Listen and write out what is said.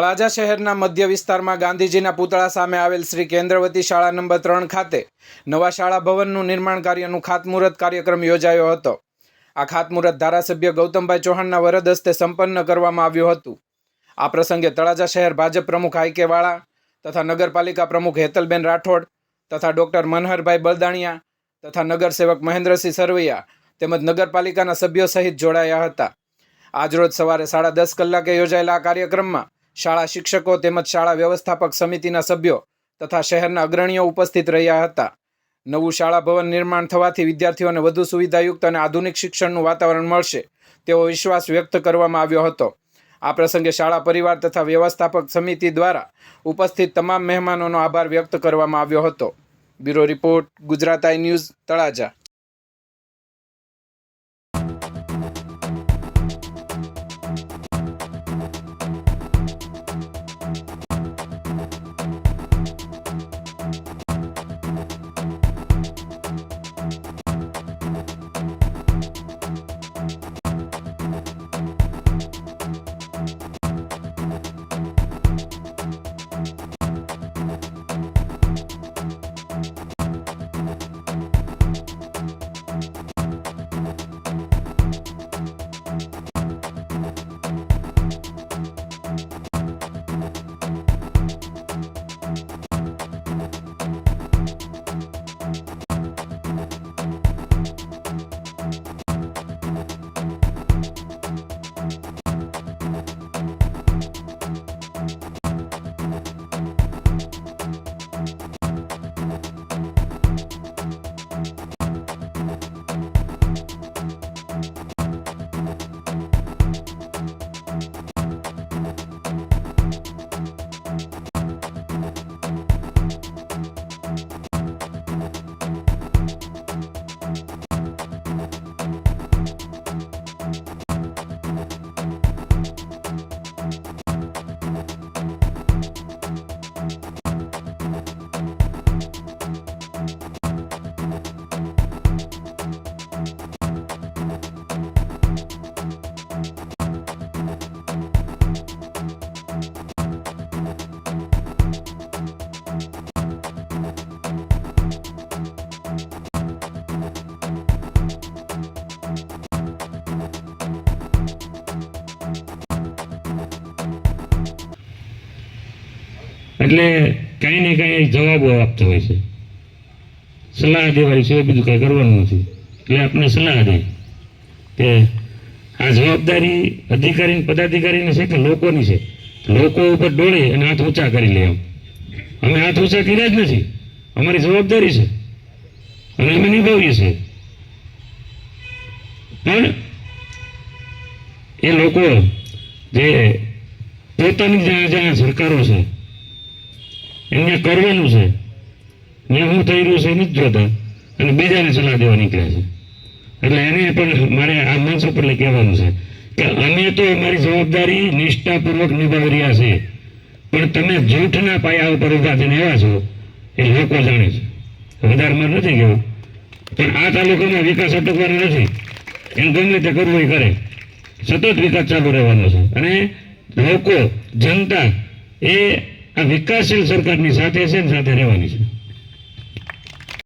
તળાજા શહેરના મધ્ય વિસ્તારમાં ગાંધીજીના પૂતળા સામે આવેલ શ્રી કેન્દ્રવતી શાળા નંબર 3 ખાતે નવા શાળા ભવનનું નિર્માણ કાર્યનું ખાતમુહૂર્ત કાર્યક્રમ યોજાયો હતો। આ ખાતમુહૂર્ત ધારાસભ્ય ગૌતમભાઈ ચૌહાણના વરદ હસ્તે સંપન્ન કરવામાં આવ્યું હતું। આ પ્રસંગે તળાજા શહેર ભાજપ પ્રમુખ આઈ.કે. વાળા તથા નગરપાલિકા પ્રમુખ હેતલબેન રાઠોડ તથા ડોક્ટર મનહરભાઈ બલદાણિયા તથા નગરસેવક મહેન્દ્રસિંહ સરવૈયા તેમજ નગરપાલિકાના સભ્યો સહિત જોડાયા હતા। આજરોજ સવારે 10:30 કલાકે યોજાયેલા આ કાર્યક્રમમાં શાળા શિક્ષકો તેમજ શાળા વ્યવસ્થાપક સમિતિના સભ્યો તથા શહેરના અગ્રણીઓ ઉપસ્થિત રહ્યા હતા। નવું શાળા ભવન નિર્માણ થવાથી વિદ્યાર્થીઓને વધુ સુવિધાયુક્ત અને આધુનિક શિક્ષણનું વાતાવરણ મળશે તેવો વિશ્વાસ વ્યક્ત કરવામાં આવ્યો હતો। આ પ્રસંગે શાળા પરિવાર તથા વ્યવસ્થાપક સમિતિ દ્વારા ઉપસ્થિત તમામ મહેમાનોનો આભાર વ્યક્ત કરવામાં આવ્યો હતો। બ્યુરો રિપોર્ટ, ગુજરાત આઈ ન્યૂઝ, તળાજા। એટલે કાંઈ ને કાંઈ જવાબો આપતો હોય છે, સલાહ દેવાની છે, બીજું કાંઈ કરવાનું નથી। એટલે આપણે સલાહ દે કે આ જવાબદારી અધિકારી પદાધિકારીને છે કે લોકોની છે। લોકો ઉપર ડોળે અને હાથ ઊંચા કરી લે એમ। અમે હાથ ઊંચા કર્યા જ નથી, અમારી જવાબદારી છે અને અમે નિભાવીએ છીએ। પણ એ લોકો જે પોતાની જ્યાં સરકારો છે એમને કરવાનું છે ને હું થઈ રહ્યું છે નથી જોતા અને બીજાને સલાહ દેવા નીકળ્યા છે। એટલે એને પણ મારે આ મંચ ઉપર કહેવાનું છે કે અમે તો અમારી જવાબદારી નિષ્ઠાપૂર્વક નિભાવી રહ્યા છે, પણ તમે જૂઠના પાયા ઉપર ઉભા થઈને એવા છો એ લોકો જાણે છે। વધારે મારે નથી કહેવું, પણ આ તાલુકામાં વિકાસ અટકવાનો નથી, એમ ગમે તે કરવું એ કરે, સતત વિકાસ ચાલુ રહેવાનો છે અને લોકો જનતા એ આ વિકાસશીલ સરકારની સાથે છે ને સાથે રહેવાની છે।